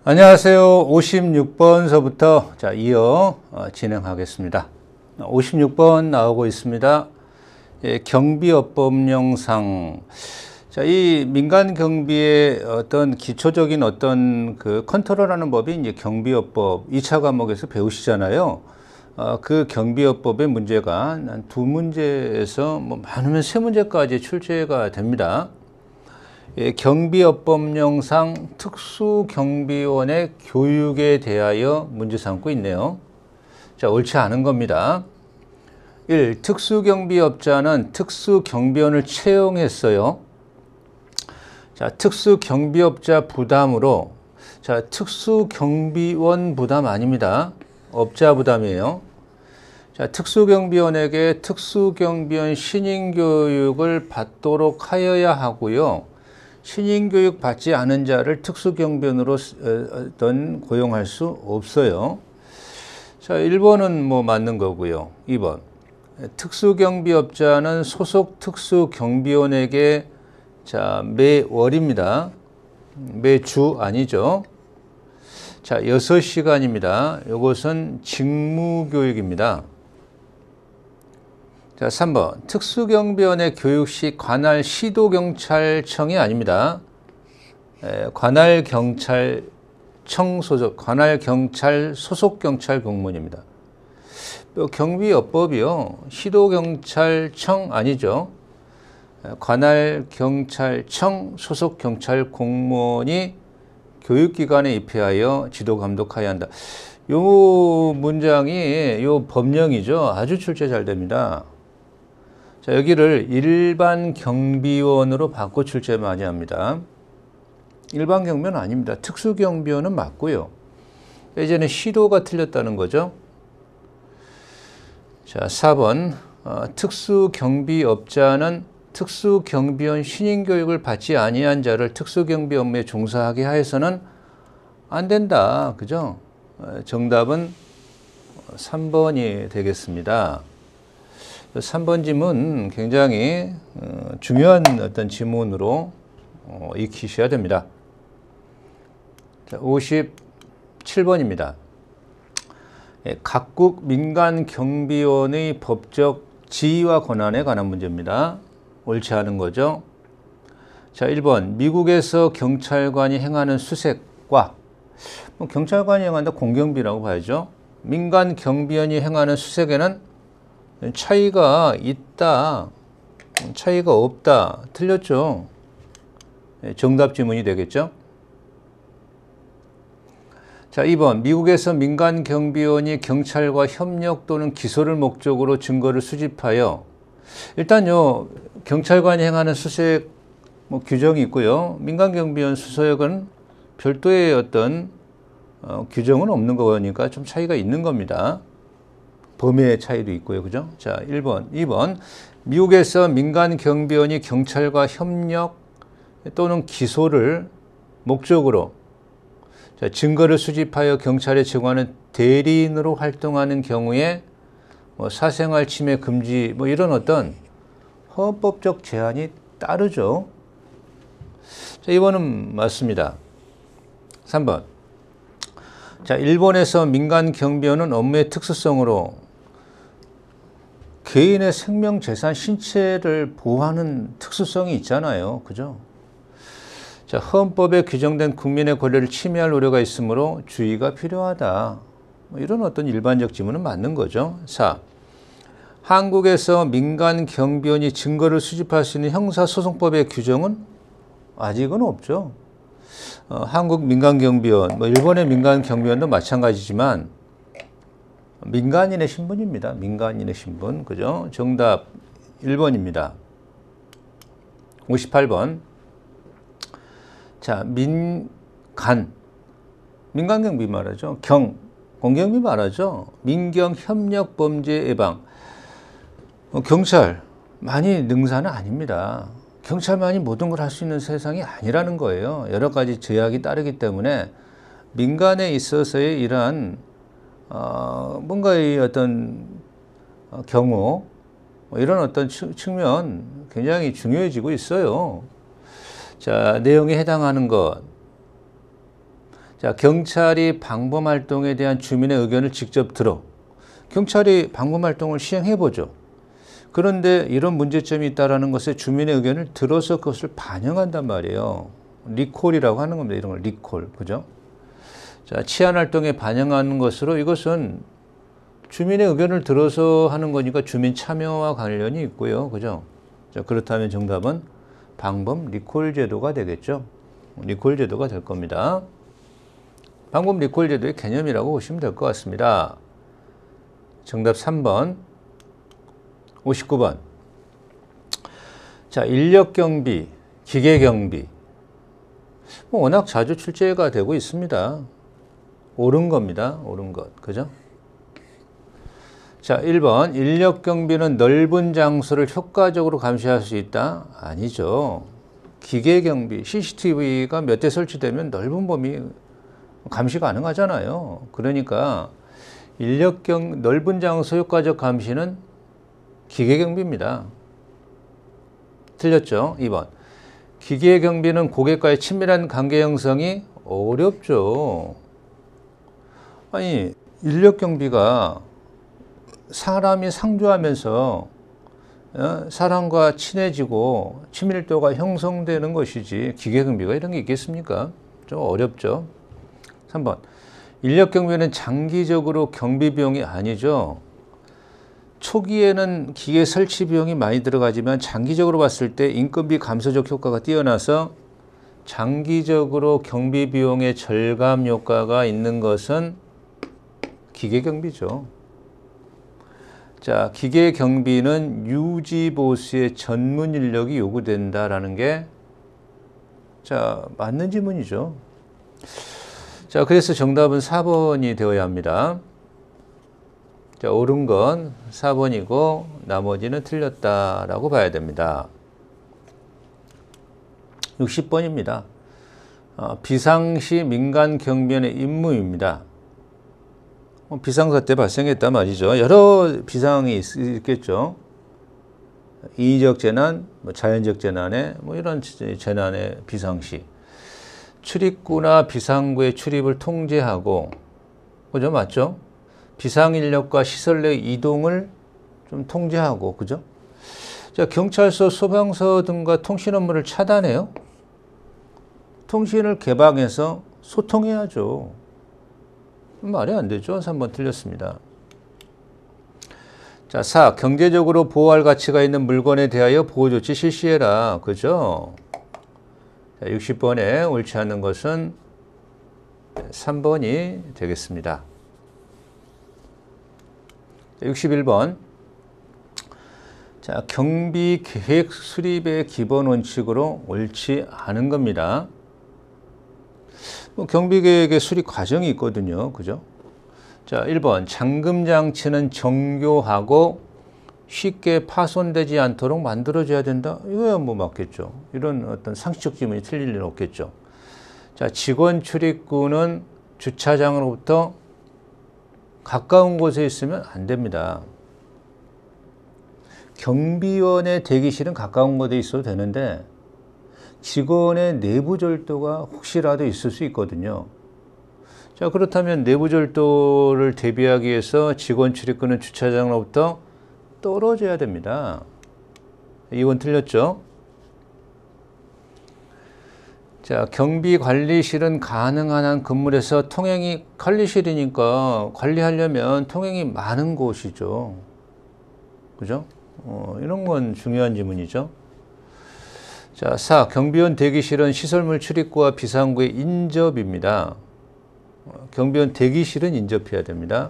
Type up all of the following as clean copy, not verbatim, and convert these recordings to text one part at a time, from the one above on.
안녕하세요. 56번서부터 이어 진행하겠습니다. 56번 나오고 있습니다. 경비업법령상. 이 민간 경비의 어떤 기초적인 그 컨트롤하는 법이 이제 경비업법 2차 과목에서 배우시잖아요. 그 경비업법의 문제가 한 2문제에서 많으면 3문제까지 출제가 됩니다. 경비업법령상 특수경비원의 교육에 대하여 문제 삼고 있네요. 옳지 않은 겁니다. 1. 특수경비업자는 특수경비원을 채용했어요. 특수경비업자 부담으로, 특수경비원 부담 아닙니다. 업자 부담이에요. 특수경비원에게 특수경비원 신인교육을 받도록 하여야 하고요. 신인교육 받지 않은 자를 특수경비원으로 고용할 수 없어요. 1번은 맞는 거고요. 2번. 특수경비업자는 소속 특수경비원에게 매월입니다. 매주 아니죠. 6시간입니다. 이것은 직무교육입니다. 3번. 특수경비원의 교육 시 관할 시도경찰청이 아닙니다. 관할경찰청 소속, 관할경찰 소속 경찰 공무원입니다. 경비업법이요. 시도경찰청 아니죠. 관할경찰청 소속 경찰 공무원이 교육기관에 입회하여 지도 감독하여야 한다. 요 문장이 요 법령이죠. 아주 출제 잘 됩니다. 여기를 일반 경비원으로 바꿔 출제 많이 합니다. 일반 경비원은 아닙니다. 특수경비원은 맞고요. 예전에 시도가 틀렸다는 거죠. 4번. 특수경비업자는 특수경비원 신인교육을 받지 아니한 자를 특수경비 업무에 종사하게 하여서는 안 된다. 그죠? 정답은 3번이 되겠습니다. 3번 지문 굉장히 중요한 어떤 지문으로 익히셔야 됩니다. 57번입니다. 각국 민간 경비원의 법적 지위와 권한에 관한 문제입니다. 옳지 않은 거죠. 1번. 미국에서 경찰관이 행하는 수색과 경찰관이 행한다 공경비라고 봐야죠. 민간 경비원이 행하는 수색에는 차이가 있다, 차이가 없다. 틀렸죠. 정답 지문이 되겠죠. 2번. 미국에서 민간 경비원이 경찰과 협력 또는 기소를 목적으로 증거를 수집하여, 일단요, 경찰관이 행하는 수색 규정이 있고요. 민간 경비원 수색은 별도의 어떤 규정은 없는 거니까 좀 차이가 있는 겁니다. 범위의 차이도 있고요. 그죠? 1번. 2번. 미국에서 민간 경비원이 경찰과 협력 또는 기소를 목적으로 증거를 수집하여 경찰에 제공하는 대리인으로 활동하는 경우에 사생활 침해 금지 이런 어떤 헌법적 제한이 따르죠. 2번은 맞습니다. 3번. 일본에서 민간 경비원은 업무의 특수성으로 개인의 생명, 재산, 신체를 보호하는 특수성이 있잖아요. 그죠? 헌법에 규정된 국민의 권리를 침해할 우려가 있으므로 주의가 필요하다. 이런 어떤 일반적 지문은 맞는 거죠. 4. 한국에서 민간 경비원이 증거를 수집할 수 있는 형사소송법의 규정은 아직은 없죠. 한국 민간 경비원, 일본의 민간 경비원도 마찬가지지만 민간인의 신분입니다. 민간인의 신분. 그죠? 정답 1번입니다. 58번. 민간 경비 말하죠. 공경비 말하죠. 민경 협력 범죄 예방. 경찰만이 능사는 아닙니다. 경찰만이 모든 걸 할 수 있는 세상이 아니라는 거예요. 여러 가지 제약이 따르기 때문에 민간에 있어서의 이러한 뭔가의 어떤 경우 이런 어떤 측면 굉장히 중요해지고 있어요. 자, 내용에 해당하는 것. 자, 경찰이 방범 활동에 대한 주민의 의견을 직접 들어. 경찰이 방범 활동을 시행해보죠. 그런데 이런 문제점이 있다는 것에 주민의 의견을 들어서 그것을 반영한단 말이에요. 리콜이라고 하는 겁니다. 이런 걸 리콜. 그죠? 자, 치안 활동에 반영하는 것으로 이것은 주민의 의견을 들어서 하는 거니까 주민 참여와 관련이 있고요. 그죠? 자, 그렇다면 정답은 방범 리콜 제도가 되겠죠. 리콜 제도가 될 겁니다. 방범 리콜 제도의 개념이라고 보시면 될 것 같습니다. 정답 3번. 59번. 자, 인력 경비, 기계 경비. 워낙 자주 출제가 되고 있습니다. 옳은 겁니다. 옳은 것. 그죠? 자, 1번. 인력 경비는 넓은 장소를 효과적으로 감시할 수 있다? 아니죠. 기계 경비, CCTV가 몇 대 설치되면 넓은 범위 감시 가능하잖아요. 그러니까 넓은 장소 효과적 감시는 기계 경비입니다. 틀렸죠? 2번. 기계 경비는 고객과의 친밀한 관계 형성이 어렵죠. 아니, 인력 경비가 사람이 상주하면서 사람과 친해지고 친밀도가 형성되는 것이지 기계 경비가 이런 게 있겠습니까? 좀 어렵죠. 3번. 인력 경비는 장기적으로 경비 비용이 아니죠. 초기에는 기계 설치 비용이 많이 들어가지만 장기적으로 봤을 때 인건비 감소적 효과가 뛰어나서 장기적으로 경비 비용의 절감 효과가 있는 것은 기계 경비죠. 자, 기계 경비는 유지 보수의 전문 인력이 요구된다라는 게 자, 맞는 질문이죠. 자, 그래서 정답은 4번이 되어야 합니다. 자, 옳은 건 4번이고 나머지는 틀렸다라고 봐야 됩니다. 60번입니다. 비상시 민간 경비원의 임무입니다. 비상사태 발생했단 말이죠. 여러 비상이 있겠죠. 인위적 재난, 자연적 재난에 이런 재난의 비상시. 출입구나 비상구의 출입을 통제하고, 그죠? 맞죠? 비상인력과 시설 내 이동을 좀 통제하고, 그죠? 자, 경찰서, 소방서 등과 통신 업무를 차단해요. 통신을 개방해서 소통해야죠. 말이 안 되죠. 3번 틀렸습니다. 자, 4. 경제적으로 보호할 가치가 있는 물건에 대하여 보호조치 실시해라. 그죠? 자, 60번에 옳지 않는 것은 3번이 되겠습니다. 61번. 자, 경비 계획 수립의 기본 원칙으로 옳지 않은 겁니다. 경비 계획의 수립 과정이 있거든요. 그죠? 자, 1번. 잠금 장치는 정교하고 쉽게 파손되지 않도록 만들어줘야 된다. 이거야 뭐 맞겠죠. 이런 어떤 상식적 질문이 틀릴 일은 없겠죠. 자, 직원 출입구는 주차장으로부터 가까운 곳에 있으면 안 됩니다. 경비원의 대기실은 가까운 곳에 있어도 되는데 직원의 내부 절도가 혹시라도 있을 수 있거든요. 자, 그렇다면 내부 절도를 대비하기 위해서 직원 출입구는 주차장으로부터 떨어져야 됩니다. 2번 틀렸죠? 자, 경비관리실은 가능한 한 건물에서 통행이 관리실이니까 관리하려면 통행이 많은 곳이죠. 그죠? 이런 건 중요한 질문이죠. 자, 4. 경비원 대기실은 시설물 출입구와 비상구의 인접입니다. 경비원 대기실은 인접해야 됩니다.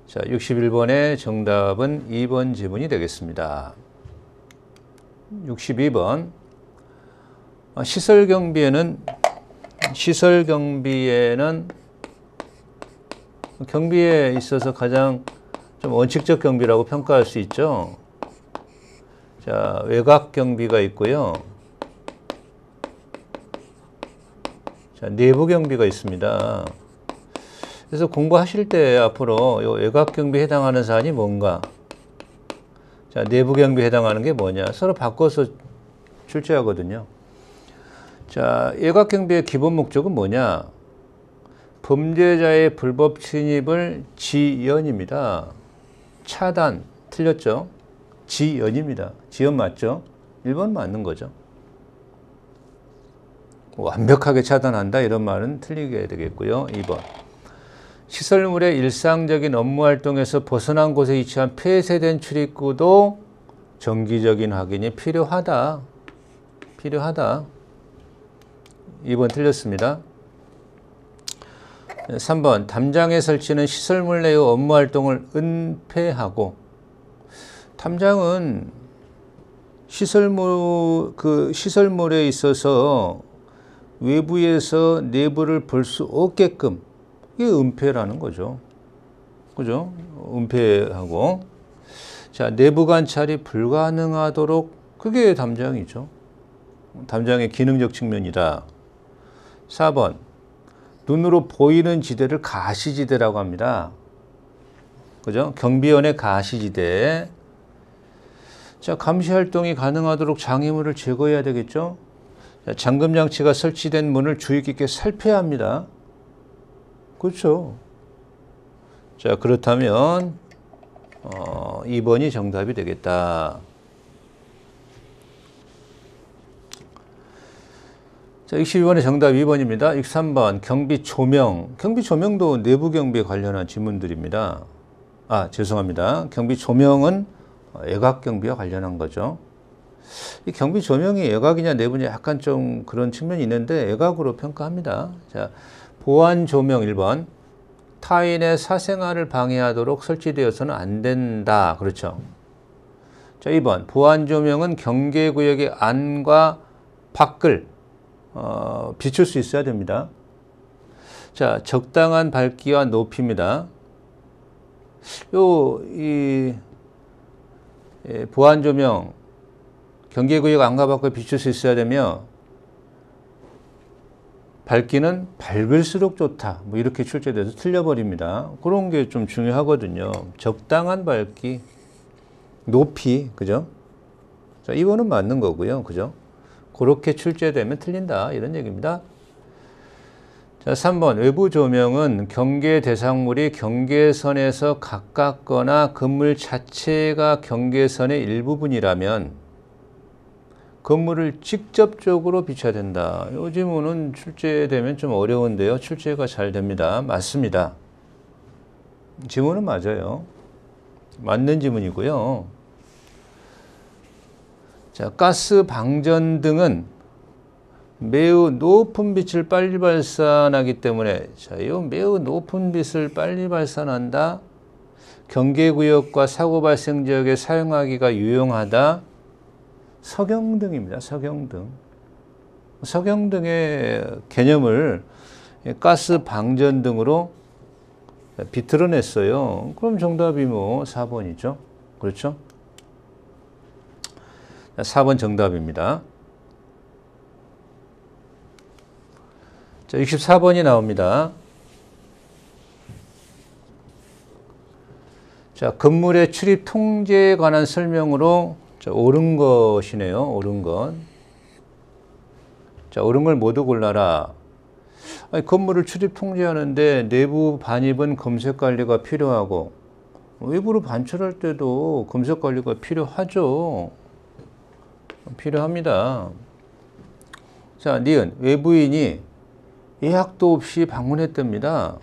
자, 61번의 정답은 2번 지문이 되겠습니다. 62번. 시설 경비에는 경비에 있어서 가장 좀 원칙적 경비라고 평가할 수 있죠. 자, 외곽 경비가 있고요. 자, 내부 경비가 있습니다. 그래서 공부하실 때 앞으로 이 외곽 경비에 해당하는 사안이 뭔가, 자, 내부 경비에 해당하는 게 뭐냐, 서로 바꿔서 출제하거든요. 자, 예각경비의 기본 목적은 뭐냐? 범죄자의 불법 침입을 지연입니다. 차단, 틀렸죠? 지연입니다. 지연 맞죠? 1번 맞는 거죠. 완벽하게 차단한다 이런 말은 틀리게 되겠고요. 2번. 시설물의 일상적인 업무 활동에서 벗어난 곳에 위치한 폐쇄된 출입구도 정기적인 확인이 필요하다. 2번 틀렸습니다. 3번. 담장에 설치는 시설물 내의 업무 활동을 은폐하고, 담장은 시설물에 있어서 외부에서 내부를 볼 수 없게끔, 이게 은폐라는 거죠. 그죠? 은폐하고. 자, 내부 관찰이 불가능하도록, 그게 담장이죠. 담장의 기능적 측면이다. 4번. 눈으로 보이는 지대를 가시지대라고 합니다. 그죠? 경비원의 가시지대. 자, 감시 활동이 가능하도록 장애물을 제거해야 되겠죠? 자, 잠금 장치가 설치된 문을 주의 깊게 살펴야 합니다. 그렇죠? 자, 그렇다면 2번이 정답이 되겠다. 자, 62번의 정답 2번입니다. 63번 경비 조명. 경비 조명도 내부 경비에 관련한 지문들입니다. 죄송합니다. 경비 조명은 외곽 경비와 관련한 거죠. 이 경비 조명이 외곽이냐 내부냐 약간 좀 그런 측면이 있는데 외곽으로 평가합니다. 자, 보안 조명 1번. 타인의 사생활을 방해하도록 설치되어서는 안 된다. 그렇죠. 자, 2번. 보안 조명은 경계구역의 안과 밖을 비출 수 있어야 됩니다. 자, 적당한 밝기와 높이입니다. 보안 조명, 경계구역 안과 밖을 비출 수 있어야 되며, 밝기는 밝을수록 좋다. 뭐 이렇게 출제돼서 틀려버립니다. 그런 게 좀 중요하거든요. 적당한 밝기, 높이, 그죠? 자, 이거는 맞는 거고요. 그죠? 그렇게 출제되면 틀린다. 이런 얘기입니다. 자, 3번. 외부 조명은 경계 대상물이 경계선에서 가깝거나 건물 자체가 경계선의 일부분이라면 건물을 직접적으로 비춰야 된다. 이 지문은 출제되면 좀 어려운데요. 출제가 잘 됩니다. 맞습니다. 지문은 맞아요. 맞는 지문이고요. 자, 가스 방전 등은 매우 높은 빛을 빨리 발산하기 때문에, 자, 이 매우 높은 빛을 빨리 발산한다. 경계구역과 사고 발생 지역에 사용하기가 유용하다. 석영등입니다. 석영등. 석영등의 개념을 가스 방전 등으로 비틀어냈어요. 그럼 정답이 뭐 4번이죠. 그렇죠? 4번 정답입니다. 자, 64번이 나옵니다. 자, 건물의 출입 통제에 관한 설명으로, 자, 옳은 것이네요. 옳은 것. 자, 옳은 걸 모두 골라라. 아니, 건물을 출입 통제하는데 내부 반입은 검색 관리가 필요하고, 외부로 반출할 때도 검색 관리가 필요하죠. 필요합니다. 자, 니은. 외부인이 예약도 없이 방문했답니다.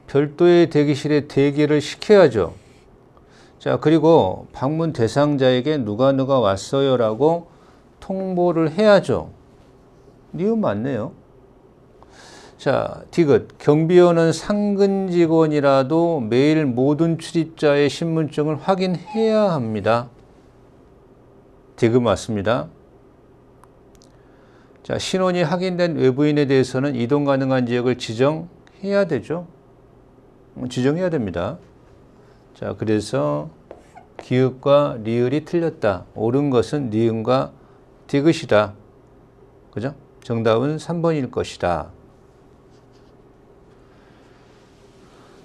별도의 대기실에 대기를 시켜야죠. 자, 그리고 방문 대상자에게 누가 왔어요 라고 통보를 해야죠. 니은 맞네요. 자, 디귿. 경비원은 상근 직원이라도 매일 모든 출입자의 신분증을 확인해야 합니다. 디귿 맞습니다. 자, 신원이 확인된 외부인에 대해서는 이동 가능한 지역을 지정해야 되죠. 지정해야 됩니다. 자, 그래서 기읍과 리을이 틀렸다. 옳은 것은 니은과 디귿이다. 그죠? 정답은 3번일 것이다.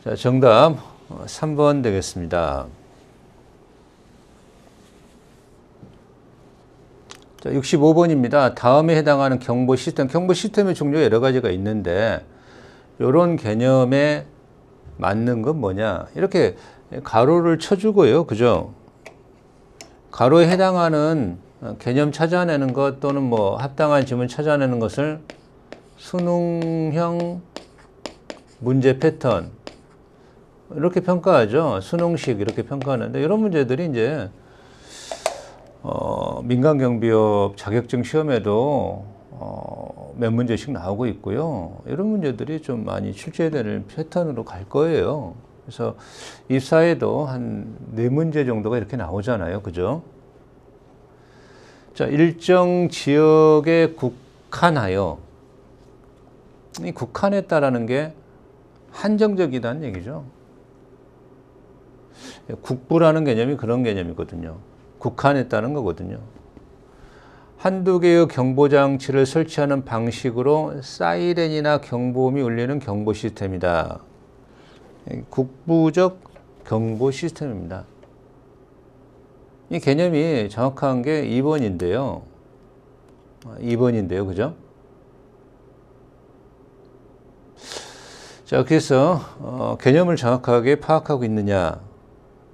자, 정답 3번 되겠습니다. 자, 65번입니다. 다음에 해당하는 경보 시스템. 경보 시스템의 종류 여러 가지가 있는데 이런 개념에 맞는 건 뭐냐? 이렇게 가로를 쳐주고요. 그죠? 가로에 해당하는 개념 찾아내는 것 또는 뭐 합당한 지문 찾아내는 것을 수능형 문제 패턴 이렇게 평가하죠. 수능식 이렇게 평가하는데 이런 문제들이 이제 민간경비업 자격증 시험에도 몇 문제씩 나오고 있고요. 이런 문제들이 좀 많이 출제되는 패턴으로 갈 거예요. 그래서 입사에도 한 4문제 정도가 이렇게 나오잖아요. 그죠? 자, 일정 지역에 국한하여. 이 국한했다라는 게 한정적이다는 얘기죠. 국부라는 개념이 그런 개념이거든요. 국한했다는 거거든요. 한두 개의 경보장치를 설치하는 방식으로 사이렌이나 경보음이 울리는 경보 시스템이다. 국부적 경보 시스템입니다. 이 개념이 정확한 게 2번인데요. 2번인데요. 그죠? 자, 그래서 개념을 정확하게 파악하고 있느냐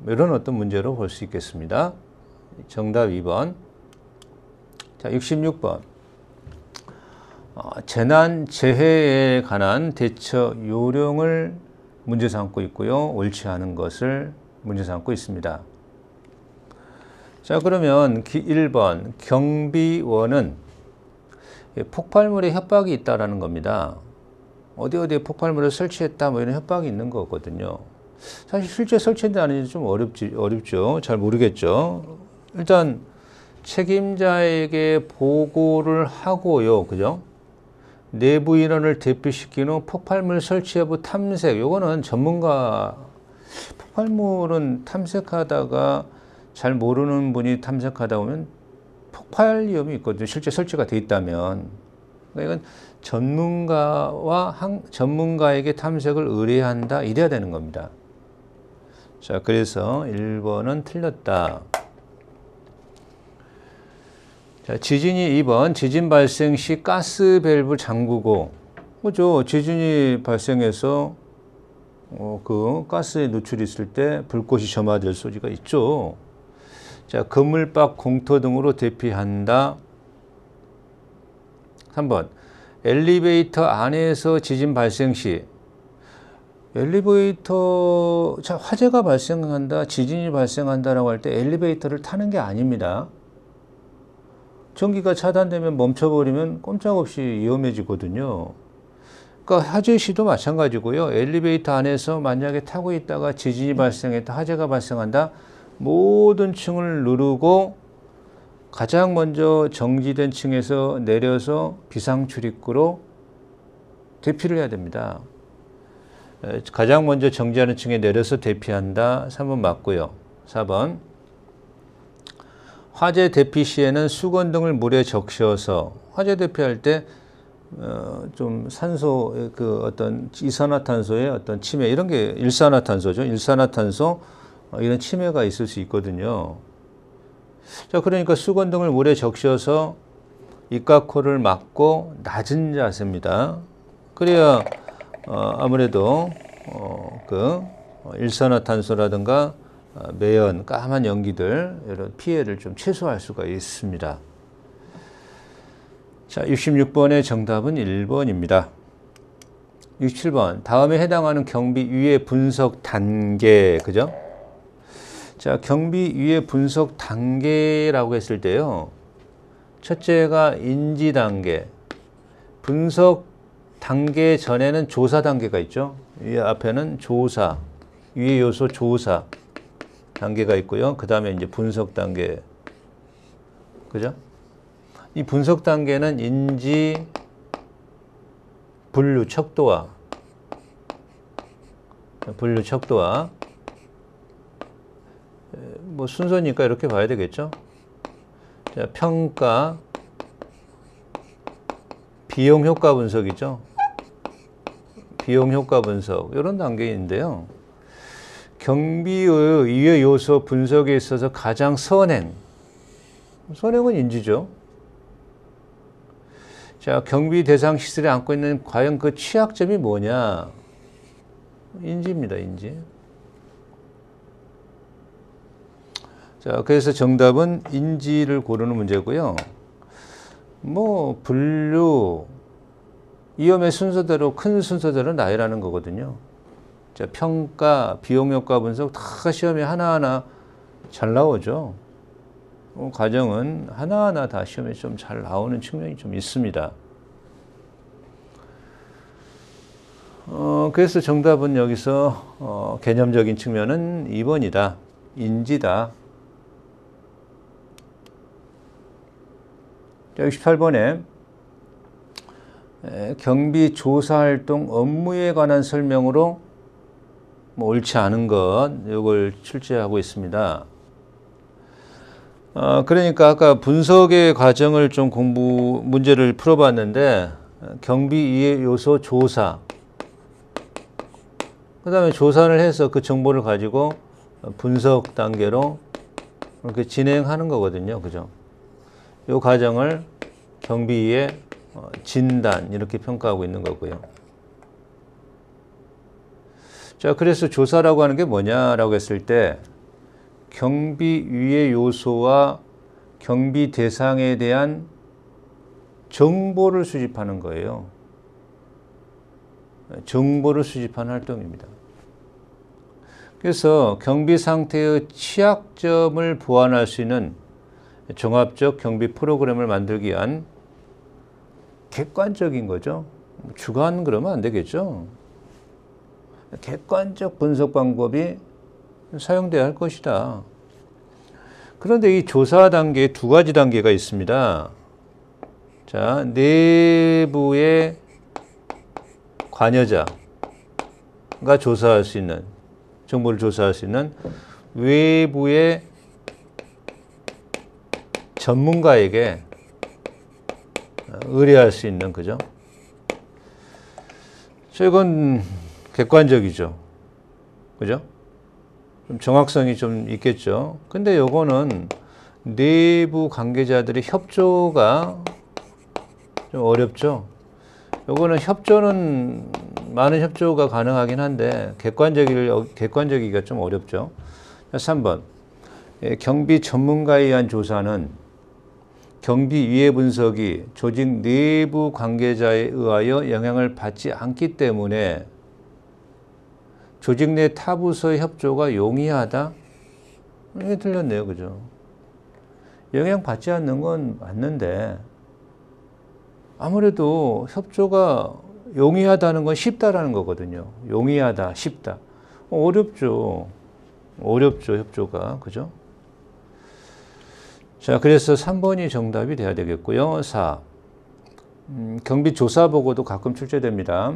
이런 어떤 문제로 볼 수 있겠습니다. 정답 2번. 자, 66번. 재난, 재해에 관한 대처 요령을 문제 삼고 있고요. 옳지 않은 것을 문제 삼고 있습니다. 자, 그러면 1번. 경비원은 폭발물에 협박이 있다라는 겁니다. 어디에 폭발물을 설치했다 뭐 이런 협박이 있는 거거든요. 사실 실제 설치했는지 아닌지 좀 어렵죠. 잘 모르겠죠. 일단 책임자에게 보고를 하고요. 그죠? 내부 인원을 대피시킨 후 폭발물 설치 여부 탐색. 요거는 전문가, 폭발물은 탐색하다가 잘 모르는 분이 탐색하다 보면 폭발 위험이 있거든요. 실제 설치가 돼 있다면. 그러니까 이건 전문가에게 탐색을 의뢰한다. 이래야 되는 겁니다. 자, 그래서 1번은 틀렸다. 자, 지진이 2번. 지진 발생 시 가스 밸브 잠그고. 그죠? 지진이 발생해서 그 가스에 노출이 있을 때 불꽃이 점화될 소지가 있죠. 자, 그물박, 공터 등으로 대피한다. 3번. 엘리베이터 안에서 지진 발생 시 엘리베이터, 자, 화재가 발생한다, 지진이 발생한다라고 할 때 엘리베이터를 타는 게 아닙니다. 전기가 차단되면 멈춰버리면 꼼짝없이 위험해지거든요. 그러니까 화재 시도 마찬가지고요. 엘리베이터 안에서 만약에 타고 있다가 지진이 발생했다, 화재가 발생한다, 모든 층을 누르고 가장 먼저 정지된 층에서 내려서 비상출입구로 대피를 해야 됩니다. 가장 먼저 정지하는 층에 내려서 대피한다. 3번 맞고요. 4번. 화재 대피 시에는 수건 등을 물에 적셔서 화재 대피할 때 좀 산소 그 어떤 이산화탄소의 어떤 침해 이런 게 일산화탄소죠. 일산화탄소 이런 침해가 있을 수 있거든요. 자, 그러니까 수건 등을 물에 적셔서 입과 코를 막고 낮은 자세입니다. 그래야 아무래도 그 일산화탄소라든가 매연, 까만 연기들 이런 피해를 좀 최소화할 수가 있습니다. 자, 66번의 정답은 1번입니다. 67번. 다음에 해당하는 경비 위의 분석 단계, 그죠? 자, 경비 위의 분석 단계라고 했을 때요. 첫째가 인지 단계. 분석 단계 전에는 조사 단계가 있죠. 이 앞에는 조사, 위의 요소 조사 단계가 있고요. 그 다음에 이제 분석 단계. 그죠? 이 분석 단계는 인지, 분류, 척도화. 분류, 척도화. 뭐 순서니까 이렇게 봐야 되겠죠. 자, 평가, 비용 효과 분석이죠. 비용 효과 분석 이런 단계인데요. 경비의 이해 요소 분석에 있어서 가장 선행은 인지죠. 자, 경비 대상 시설에 안고 있는 과연 그 취약점이 뭐냐? 인지입니다, 인지. 자, 그래서 정답은 인지를 고르는 문제고요. 뭐 분류, 위험의 순서대로 큰 순서대로 나열하는 거거든요. 자, 평가, 비용 효과 분석 다 시험에 하나하나 잘 나오죠. 과정은 하나하나 다 시험에 좀 잘 나오는 측면이 좀 있습니다. 그래서 정답은 여기서 개념적인 측면은 2번이다. 인지다. 자, 68번에 경비 조사활동 업무에 관한 설명으로 뭐 옳지 않은 것, 이걸 출제하고 있습니다. 그러니까 아까 분석의 과정을 좀 문제를 풀어봤는데, 경비 이해 요소 조사, 그 다음에 조사를 해서 그 정보를 가지고 분석 단계로 이렇게 진행하는 거거든요. 그죠? 이 과정을 경비 이해 진단, 이렇게 평가하고 있는 거고요. 자, 그래서 조사라고 하는 게 뭐냐라고 했을 때, 경비 위의 요소와 경비 대상에 대한 정보를 수집하는 거예요. 정보를 수집하는 활동입니다. 그래서 경비 상태의 취약점을 보완할 수 있는 종합적 경비 프로그램을 만들기 위한 객관적인 거죠. 주관 그러면 안 되겠죠. 객관적 분석 방법이 사용돼야 할 것이다. 그런데 이 조사 단계에 두 가지 단계가 있습니다. 자, 내부의 관여자가 조사할 수 있는, 정보를 조사할 수 있는 외부의 전문가에게 의뢰할 수 있는, 그죠? 이건 객관적이죠. 그죠? 좀 정확성이 좀 있겠죠. 근데 요거는 내부 관계자들의 협조가 좀 어렵죠. 요거는 협조는 많은 협조가 가능하긴 한데 객관적이기가 좀 어렵죠. 3번. 경비 전문가에 의한 조사는 경비 위해 분석이 조직 내부 관계자에 의하여 영향을 받지 않기 때문에 조직 내 타 부서의 협조가 용이하다? 이게 틀렸네요. 그죠? 영향받지 않는 건 맞는데 아무래도 협조가 용이하다는 건 쉽다라는 거거든요. 용이하다, 쉽다. 어렵죠. 어렵죠, 협조가. 그죠? 자, 그래서 3번이 정답이 돼야 되겠고요. 4. 경비 조사 보고도 가끔 출제됩니다.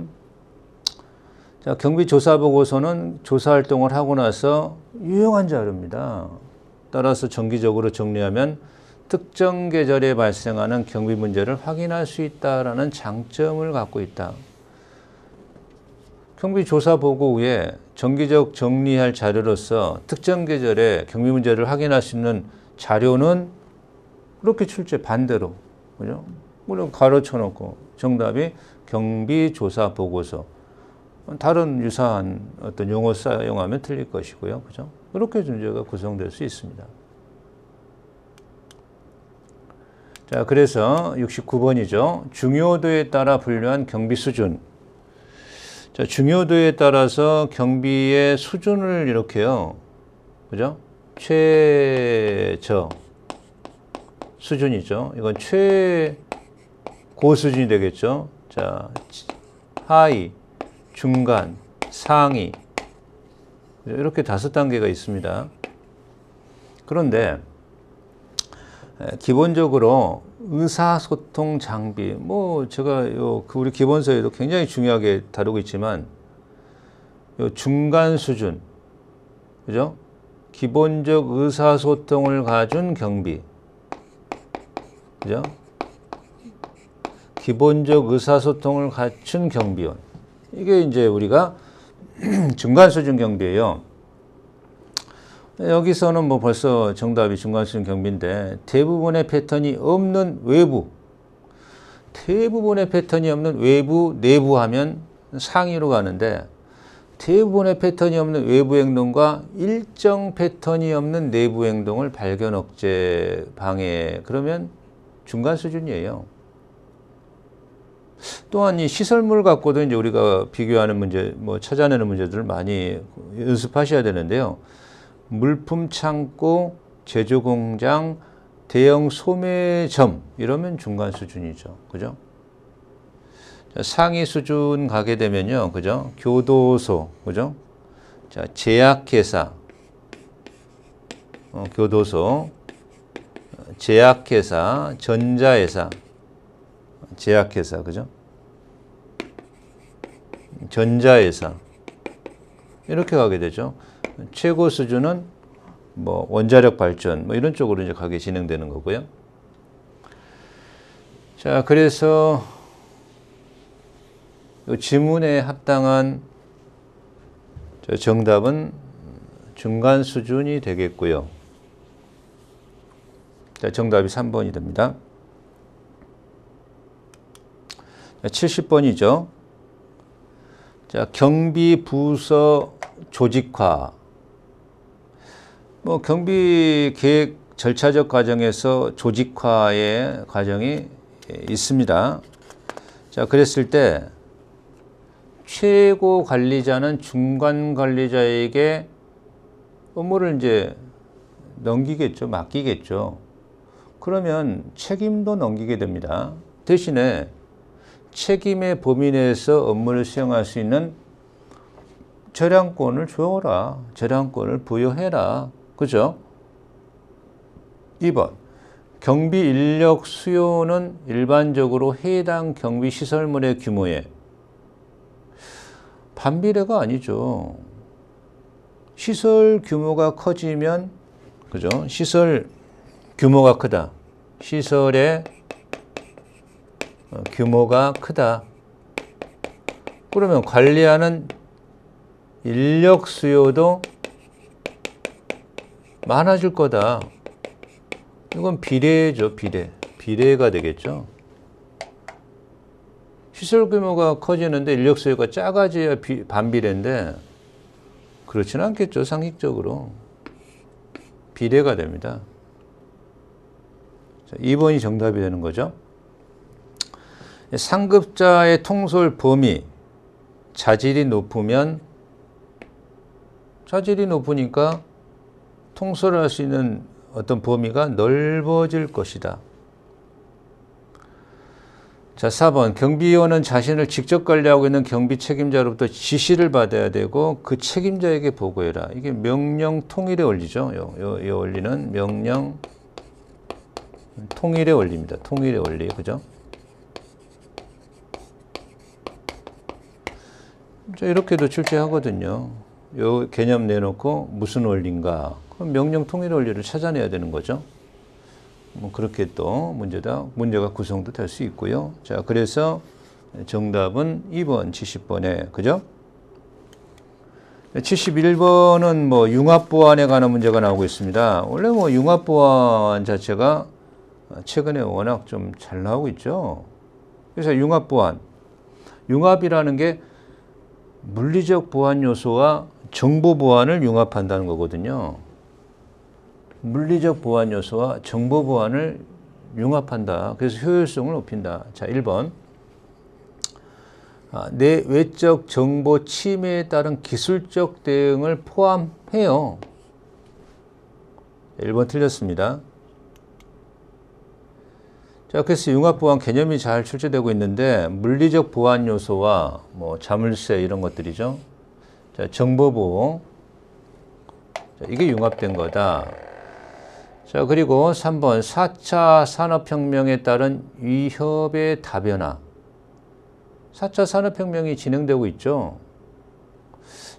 자, 경비 조사 보고서는 조사 활동을 하고 나서 유용한 자료입니다. 따라서 정기적으로 정리하면 특정 계절에 발생하는 경비 문제를 확인할 수 있다라는 장점을 갖고 있다. 경비 조사 보고 후에 정기적 정리할 자료로서 특정 계절에 경비 문제를 확인할 수 있는 자료는 그렇게 출제 반대로, 그죠? 물론 가로쳐 놓고 정답이 경비 조사 보고서. 다른 유사한 어떤 용어 사용하면 틀릴 것이고요. 그죠? 그렇게 문제가 구성될 수 있습니다. 자, 그래서 69번이죠. 중요도에 따라 분류한 경비 수준. 자, 중요도에 따라서 경비의 수준을 이렇게요. 그죠? 최저 수준이죠. 이건 최고 수준이 되겠죠. 자, 하위, 중간, 상위. 이렇게 5단계가 있습니다. 그런데 기본적으로 의사소통 장비, 뭐 제가 우리 기본서에도 굉장히 중요하게 다루고 있지만 요 중간 수준, 그죠? 기본적 의사소통을 가진 경비, 그죠? 기본적 의사소통을 갖춘 경비원. 이게 이제 우리가 중간 수준 경비예요. 여기서는 뭐 벌써 정답이 중간 수준 경비인데 대부분의 패턴이 없는 외부, 대부분의 패턴이 없는 외부, 내부 하면 상위로 가는데 대부분의 패턴이 없는 외부 행동과 일정 패턴이 없는 내부 행동을 발견, 억제, 방해. 그러면 중간 수준이에요. 또한 이 시설물 갖고도 이제 우리가 비교하는 문제, 뭐 찾아내는 문제들을 많이 연습하셔야 되는데요. 물품 창고, 제조 공장, 대형 소매점 이러면 중간 수준이죠. 그죠? 자, 상위 수준 가게 되면요. 그죠? 교도소, 그죠? 자, 제약회사, 교도소, 제약회사, 전자회사, 제약회사, 그죠? 전자회사. 이렇게 가게 되죠. 최고 수준은 뭐 원자력 발전, 뭐 이런 쪽으로 이제 가게 진행되는 거고요. 자, 그래서 이 지문에 합당한 정답은 중간 수준이 되겠고요. 자, 정답이 3번이 됩니다. 70번이죠. 자, 경비 부서 조직화. 뭐 경비 계획 절차적 과정에서 조직화의 과정이 있습니다. 자, 그랬을 때 최고 관리자는 중간 관리자에게 업무를 이제 넘기겠죠. 맡기겠죠. 그러면 책임도 넘기게 됩니다. 대신에 책임의 범위 내에서 업무를 수행할 수 있는 재량권을 줘라. 재량권을 부여해라. 그죠? 2번. 경비 인력 수요는 일반적으로 해당 경비 시설물의 규모에 반비례가 아니죠. 시설 규모가 커지면, 그죠? 시설 규모가 크다. 시설의 규모가 크다. 그러면 관리하는 인력 수요도 많아질 거다. 이건 비례죠, 비례. 비례가 되겠죠. 시설 규모가 커지는데 인력 수요가 작아져야 반비례인데 그렇지는 않겠죠, 상식적으로. 비례가 됩니다. 자, 2번이 정답이 되는 거죠. 상급자의 통솔 범위, 자질이 높으면, 자질이 높으니까 통솔할 수 있는 어떤 범위가 넓어질 것이다. 자, 4번. 경비원은 자신을 직접 관리하고 있는 경비 책임자로부터 지시를 받아야 되고 그 책임자에게 보고해라. 이게 명령 통일의 원리죠. 이 원리는 명령 통일의 원리입니다. 통일의 원리. 그죠? 자, 이렇게도 출제하거든요. 이 개념 내놓고 무슨 원리인가? 그럼 명령 통일의 원리를 찾아내야 되는 거죠. 뭐 그렇게 또 문제가 구성도 될 수 있고요. 자, 그래서 정답은 2번 70번에, 그죠? 71번은 뭐 융합보안에 관한 문제가 나오고 있습니다. 원래 뭐 융합보안 자체가 최근에 워낙 좀 잘 나오고 있죠. 그래서 융합보안, 융합이라는 게 물리적 보안 요소와 정보 보안을 융합한다는 거거든요. 물리적 보안 요소와 정보 보안을 융합한다. 그래서 효율성을 높인다. 자, 1번. 내 외적 정보 침해에 따른 기술적 대응을 포함해요. 1번 틀렸습니다. 자, 그래서 융합 보안 개념이 잘 출제되고 있는데 물리적 보안 요소와 뭐 자물쇠 이런 것들이죠. 자, 정보 보호. 자, 이게 융합된 거다. 자, 그리고 3번 4차 산업혁명에 따른 위협의 다변화. 4차 산업혁명이 진행되고 있죠.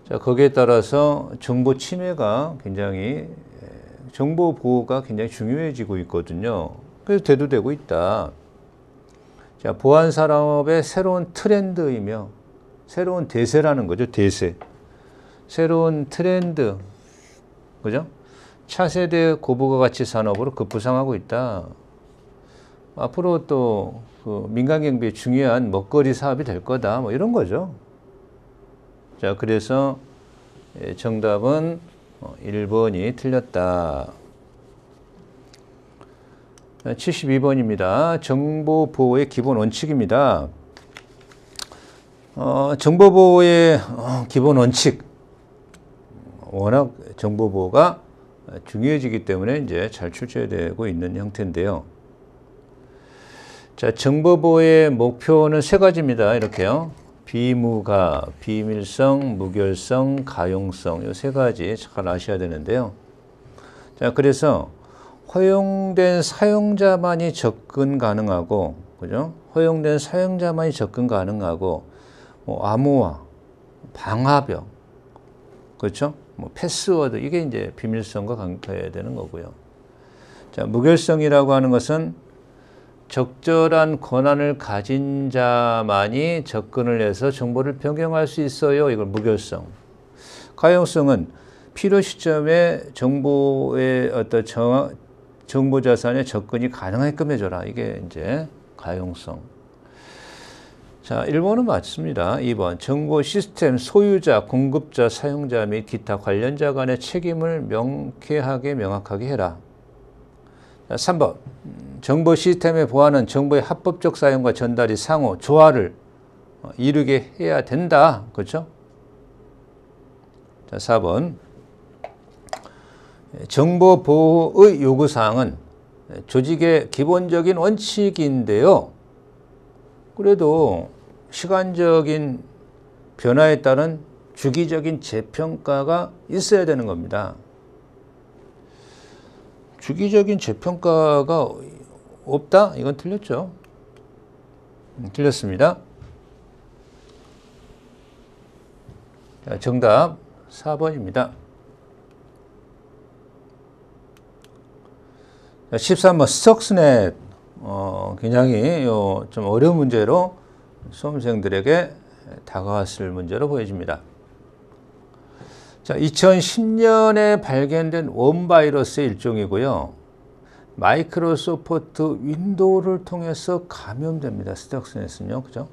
자, 거기에 따라서 정보 침해가 굉장히, 정보 보호가 굉장히 중요해지고 있거든요. 그래서 대두되고 있다. 자, 보안 산업의 새로운 트렌드이며 새로운 대세라는 거죠. 대세. 새로운 트렌드. 그죠? 차세대 고부가가치 산업으로 급부상하고 있다. 앞으로 또 그 민간 경비의 중요한 먹거리 사업이 될 거다. 뭐 이런 거죠. 자, 그래서 정답은 1번이 틀렸다. 72번입니다. 정보보호의 기본 원칙입니다. 정보보호의 기본 원칙. 워낙 정보보호가 중요해지기 때문에 이제 잘 출제되고 있는 형태인데요. 자, 정보보호의 목표는 세 가지입니다. 이렇게요. 비무가, 비밀성, 무결성, 가용성. 이 세 가지 잘 아셔야 되는데요. 자, 그래서 허용된 사용자만이 접근 가능하고, 그죠? 허용된 사용자만이 접근 가능하고, 암호화, 방화벽, 그렇죠? 패스워드, 이게 이제 비밀성과 관계해야 되는 거고요. 자, 무결성이라고 하는 것은 적절한 권한을 가진 자만이 접근을 해서 정보를 변경할 수 있어요. 이걸 무결성. 가용성은 필요 시점에 정보의 어떤 정보 자산의 접근이 가능하게끔 해줘라. 이게 이제 가용성. 자, 1번은 맞습니다. 2번. 정보 시스템 소유자, 공급자, 사용자 및 기타 관련자 간의 책임을 명확하게 해라. 자, 3번. 정보 시스템의 보안은 정보의 합법적 사용과 전달이 상호, 조화를 이루게 해야 된다. 그렇죠? 자, 4번. 정보 보호의 요구사항은 조직의 기본적인 원칙인데요. 그래도 시간적인 변화에 따른 주기적인 재평가가 있어야 되는 겁니다. 주기적인 재평가가 없다? 이건 틀렸죠. 틀렸습니다. 자, 정답 4번입니다. 13번 스톡스넷. 굉장히 좀 어려운 문제로 수험생들에게 다가왔을 문제로 보여집니다. 자, 2010년에 발견된 원바이러스의 일종이고요. 마이크로소프트 윈도우를 통해서 감염됩니다. 스톡스넷은요. 그죠?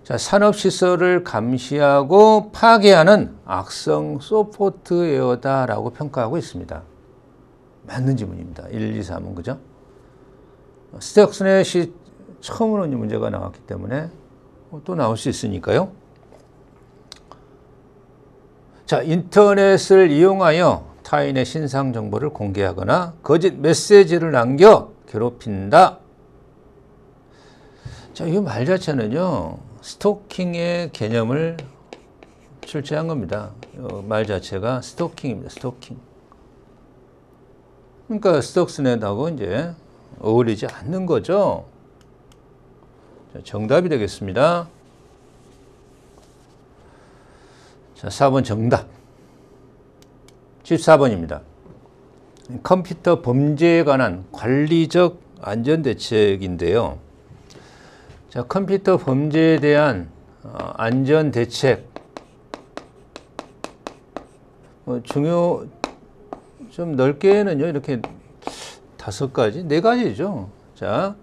자, 산업시설을 감시하고 파괴하는 악성 소프트웨어다라고 평가하고 있습니다. 맞는 지문입니다. 1, 2, 3은 그죠? 스톡스넷이 처음으로 문제가 나왔기 때문에 또 나올 수 있으니까요. 자, 인터넷을 이용하여 타인의 신상 정보를 공개하거나 거짓 메시지를 남겨 괴롭힌다. 자, 이 말 자체는요, 스토킹의 개념을 출제한 겁니다. 말 자체가 스토킹입니다. 스토킹. 그러니까 스톡스넷하고 이제 어울리지 않는 거죠. 자, 정답이 되겠습니다. 자, 4번 정답. 14번입니다. 컴퓨터 범죄에 관한 관리적 안전대책인데요. 자, 컴퓨터 범죄에 대한 안전대책. 좀 넓게는요, 이렇게 5가지, 4가지죠. 자,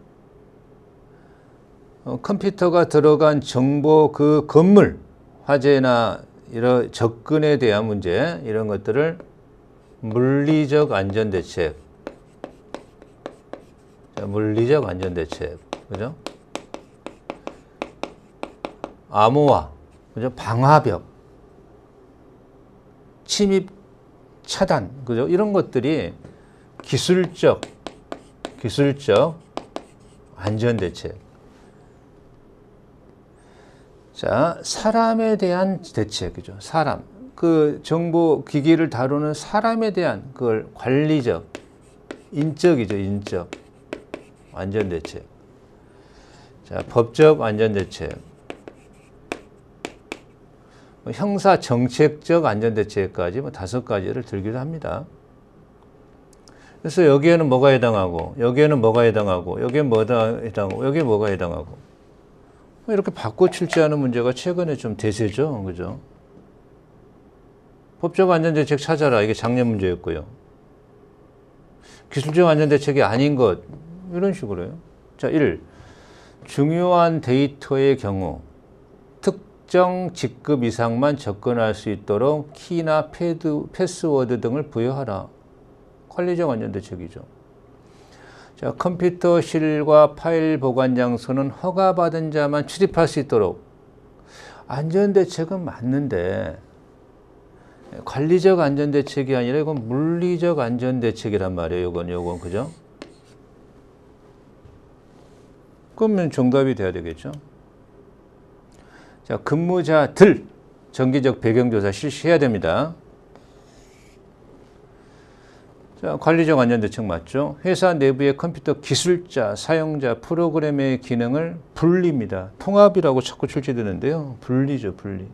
컴퓨터가 들어간 정보 그 건물, 화재나 이런 접근에 대한 문제, 이런 것들을 물리적 안전대책. 자, 물리적 안전대책. 그죠? 암호화. 그죠? 방화벽. 침입 차단. 그죠? 이런 것들이 기술적 안전대책. 자, 사람에 대한 대책이죠. 사람. 그 정보 기기를 다루는 사람에 대한 그걸 관리적, 인적이죠. 인적 안전대책. 자, 법적 안전대책. 형사 정책적 안전대책까지 5가지를 들기도 합니다. 그래서 여기에는 뭐가 해당하고, 여기에는 뭐가 해당하고, 여기에 뭐가 해당하고, 여기에 뭐가 해당하고. 이렇게 바꿔 출제하는 문제가 최근에 좀 대세죠. 그죠? 법적 안전대책 찾아라. 이게 작년 문제였고요. 기술적 안전대책이 아닌 것, 이런 식으로요. 자, 1. 중요한 데이터의 경우 특정 직급 이상만 접근할 수 있도록 키나 패스워드 등을 부여하라. 관리적 안전대책이죠. 자, 컴퓨터실과 파일 보관 장소는 허가받은 자만 출입할 수 있도록. 안전대책은 맞는데 관리적 안전대책이 아니라 이건 물리적 안전대책이란 말이에요. 요건 그죠? 그러면 정답이 돼야 되겠죠. 자, 근무자들 정기적 배경조사 실시해야 됩니다. 자, 관리적 안전대책 맞죠? 회사 내부의 컴퓨터 기술자, 사용자, 프로그램의 기능을 분리입니다. 통합이라고 자꾸 출제되는데요. 분리죠, 분리.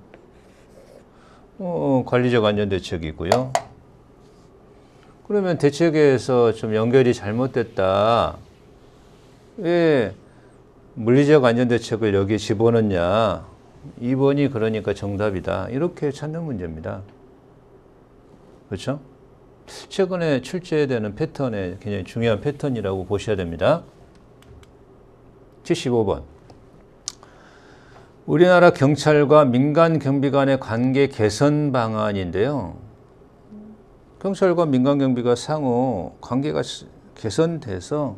관리적 안전대책이고요. 그러면 대책에서 좀 연결이 잘못됐다. 왜 물리적 안전대책을 여기에 집어넣냐. 2번이 그러니까 정답이다. 이렇게 찾는 문제입니다. 그렇죠? 최근에 출제되는 패턴의 굉장히 중요한 패턴이라고 보셔야 됩니다. 75번. 우리나라 경찰과 민간 경비 간의 관계 개선 방안인데요. 경찰과 민간 경비가 상호 관계가 개선돼서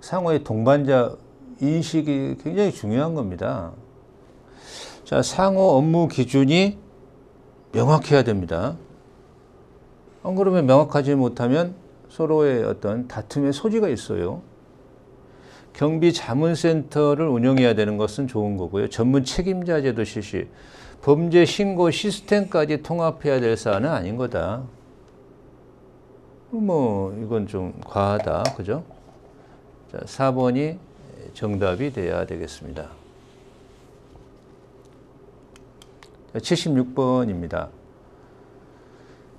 상호의 동반자 인식이 굉장히 중요한 겁니다. 자, 상호 업무 기준이 명확해야 됩니다. 안 그러면 명확하지 못하면 서로의 어떤 다툼의 소지가 있어요. 경비 자문센터를 운영해야 되는 것은 좋은 거고요. 전문 책임자 제도 실시, 범죄 신고 시스템까지 통합해야 될 사안은 아닌 거다. 뭐 이건 좀 과하다, 그죠? 자, 4번이 정답이 돼야 되겠습니다. 76번입니다.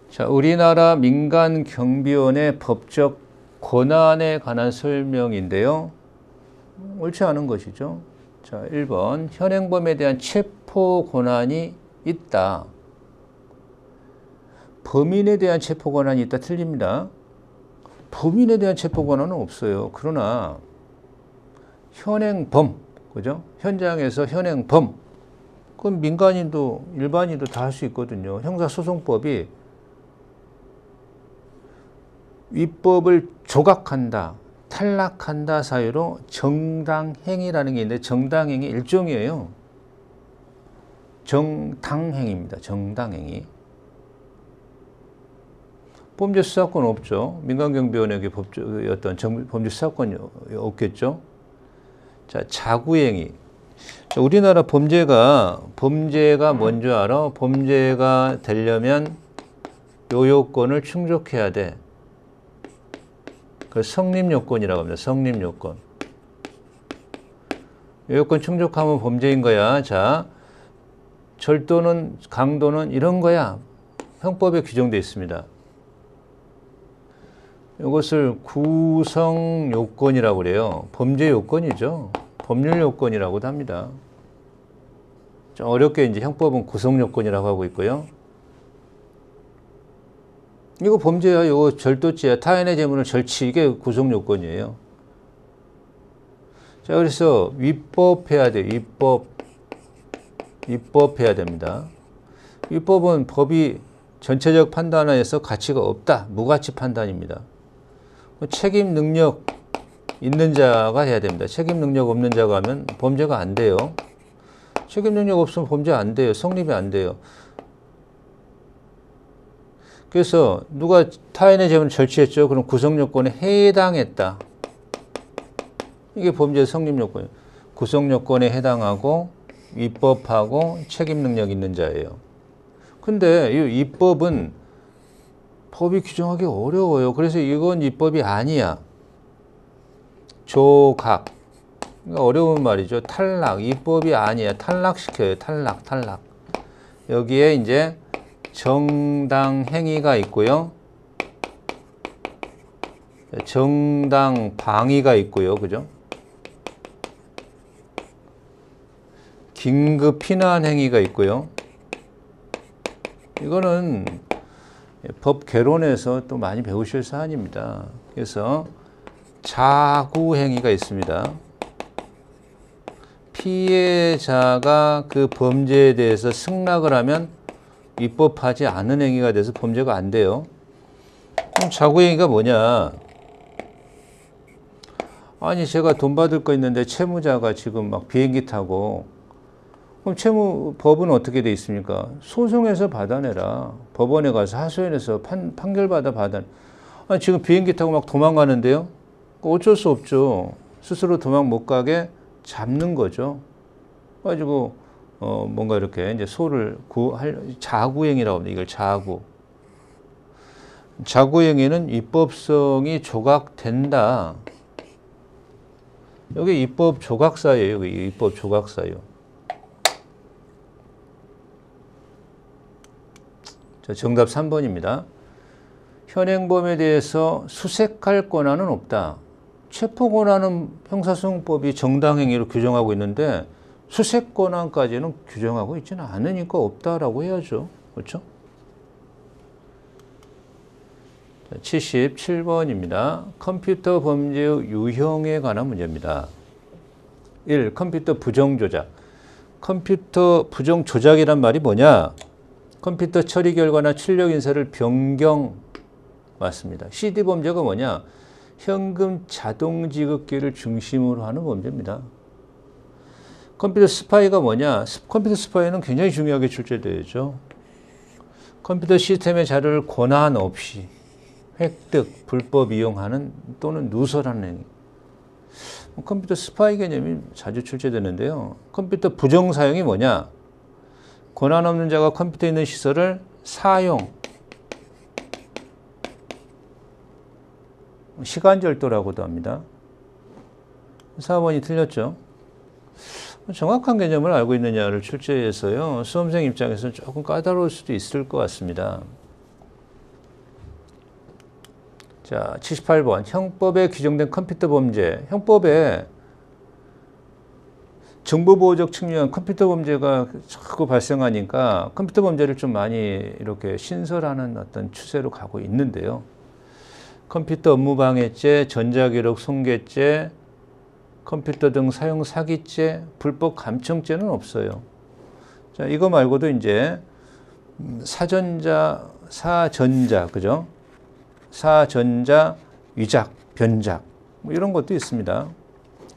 자, 우리나라 민간 경비원의 법적 권한에 관한 설명인데요. 옳지 않은 것이죠. 자, 1번. 현행범에 대한 체포 권한이 있다. 범인에 대한 체포 권한이 있다. 틀립니다. 범인에 대한 체포 권한은 없어요. 그러나 현행범, 그죠? 현장에서 현행범. 그건 민간인도 일반인도 다 할 수 있거든요. 형사소송법이 위법을 조각한다, 탈락한다 사유로 정당행위라는 게 있는데 정당행위 일종이에요. 정당행위입니다. 정당행위. 범죄수사권 없죠. 민간경비원에게 어떤 범죄 수사권이 없겠죠. 자, 자구행위. 우리나라 범죄가 뭔지 알아? 범죄가 되려면 요 요건을 충족해야 돼. 그 성립요건이라고 합니다. 성립요건. 요건 충족하면 범죄인 거야. 자, 절도는, 강도는 이런 거야. 형법에 규정되어 있습니다. 이것을 구성요건이라고 그래요. 범죄 요건이죠. 법률 요건이라고도 합니다. 좀 어렵게 이제 형법은 구성요건이라고 하고 있고요. 이거 범죄야. 이거 절도죄야. 타인의 재물을 절취. 이게 구성요건이에요. 자, 그래서 위법해야 돼요. 위법해야 됩니다. 위법은 법이 전체적 판단에서 가치가 없다. 무가치 판단입니다. 책임 능력 있는 자가 해야 됩니다. 책임 능력 없는 자가 하면 범죄가 안 돼요. 책임 능력 없으면 범죄 안 돼요. 성립이 안 돼요. 그래서 누가 타인의 재물을 절취했죠. 그럼 구성요건에 해당했다. 이게 범죄 성립요건이에요. 구성요건에 해당하고 위법하고 책임 능력 있는 자예요. 근데 이 위법은 법이 규정하기 어려워요. 그래서 이건 위법이 아니야. 조각. 그러니까 어려운 말이죠. 탈락. 위법이 아니야. 탈락시켜요. 탈락. 여기에 이제 정당 행위가 있고요. 정당 방위가 있고요. 그죠? 긴급 피난 행위가 있고요. 이거는 법 개론에서 또 많이 배우실 사안입니다. 그래서 자구행위가 있습니다. 피해자가 그 범죄에 대해서 승낙을 하면 위법하지 않은 행위가 돼서 범죄가 안 돼요. 그럼 자구행위가 뭐냐? 아니 제가 돈 받을 거 있는데 채무자가 지금 막 비행기 타고, 그럼 법은 어떻게 돼 있습니까? 소송해서 받아내라. 법원에 가서 하소연해서 판결받아 받아. 아니 지금 비행기 타고 막 도망가는데요? 어쩔 수 없죠. 스스로 도망 못 가게 잡는 거죠. 가지고 뭔가 이렇게 이제 소를 자구행위라고 합니다. 이걸 자구. 자구행위는 입법성이 조각된다. 여기 입법 조각사예요. 여기 입법 조각사요. 자, 정답 3번입니다. 현행범에 대해서 수색할 권한은 없다. 체포 권한은 형사소송법이 정당행위로 규정하고 있는데 수색 권한까지는 규정하고 있지는 않으니까 없다라고 해야죠. 그렇죠? 77번입니다. 컴퓨터 범죄의 유형에 관한 문제입니다. 1. 컴퓨터 부정 조작. 컴퓨터 부정 조작이란 말이 뭐냐? 컴퓨터 처리 결과나 출력 인쇄를 변경, 맞습니다. CD 범죄가 뭐냐? 현금 자동 지급기를 중심으로 하는 범죄입니다. 컴퓨터 스파이가 뭐냐? 컴퓨터 스파이는 굉장히 중요하게 출제되죠. 컴퓨터 시스템의 자료를 권한 없이 획득, 불법 이용하는 또는 누설하는 행위. 컴퓨터 스파이 개념이 자주 출제되는데요. 컴퓨터 부정 사용이 뭐냐? 권한 없는 자가 컴퓨터에 있는 시설을 사용, 시간절도라고도 합니다. 4번이 틀렸죠. 정확한 개념을 알고 있느냐를 출제해서요. 수험생 입장에서는 조금 까다로울 수도 있을 것 같습니다. 자, 78번. 형법에 규정된 컴퓨터 범죄. 형법에 정보보호적 측면 컴퓨터 범죄가 자꾸 발생하니까 컴퓨터 범죄를 좀 많이 이렇게 신설하는 어떤 추세로 가고 있는데요. 컴퓨터 업무 방해죄, 전자기록 손괴죄, 컴퓨터 등 사용 사기죄, 불법 감청죄는 없어요. 자, 이거 말고도 이제 사전자, 그죠? 사전자, 위작, 변작, 뭐 이런 것도 있습니다.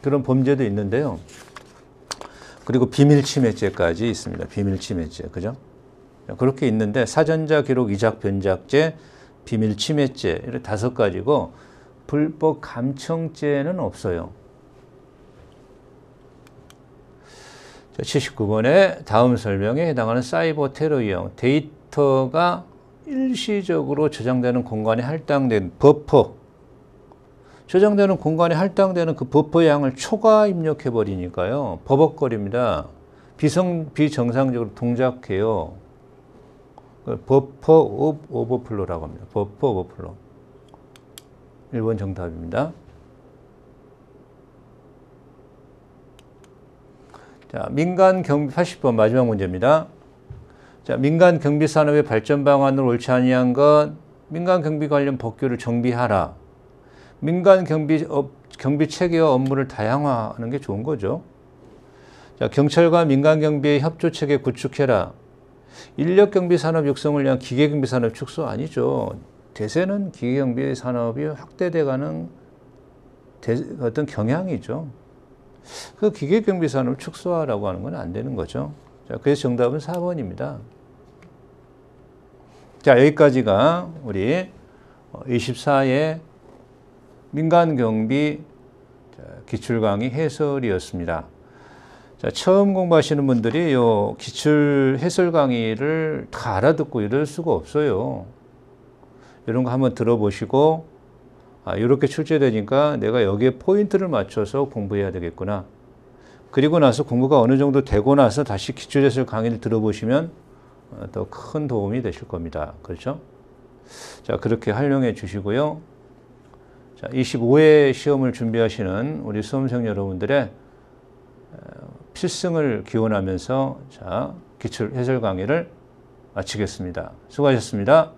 그런 범죄도 있는데요. 그리고 비밀침해죄까지 있습니다. 비밀침해죄, 그죠? 그렇게 있는데 사전자 기록 위작, 변작죄, 비밀침해죄 이렇게 5가지고 불법 감청죄는 없어요. 79번에 다음 설명에 해당하는 사이버 테러 유형. 데이터가 일시적으로 저장되는 공간에 할당된 버퍼. 저장되는 공간에 할당되는 그 버퍼 양을 초과 입력해 버리니까요. 버벅거립니다. 비정상적으로 동작해요. 버퍼 오버플로라고 합니다. 버퍼 오버플로. 1번 정답입니다. 자, 민간 경비 80번 마지막 문제입니다. 자, 민간 경비 산업의 발전 방안으로 옳지 아니한 것, 민간 경비 관련 법규를 정비하라. 민간 경비 체계와 업무를 다양화하는 게 좋은 거죠. 자, 경찰과 민간 경비의 협조 체계 구축해라. 인력 경비 산업 육성을 위한 기계 경비 산업 축소 아니죠. 대세는 기계 경비 산업이 확대돼가는 어떤 경향이죠. 그 기계 경비 산업을 축소하라고 하는 건 안 되는 거죠. 자, 그래서 정답은 4번입니다. 자, 여기까지가 우리 24의 민간 경비 기출 강의 해설이었습니다. 자, 처음 공부하시는 분들이 요 기출 해설 강의를 다 알아듣고 이럴 수가 없어요. 이런 거 한번 들어보시고, 이렇게 출제되니까 내가 여기에 포인트를 맞춰서 공부해야 되겠구나. 그리고 나서 공부가 어느 정도 되고 나서 다시 기출 해설 강의를 들어보시면 더 큰 도움이 되실 겁니다. 그렇죠? 자, 그렇게 활용해 주시고요. 자, 25회 시험을 준비하시는 우리 수험생 여러분들의 필승을 기원하면서 자, 기출 해설 강의를 마치겠습니다. 수고하셨습니다.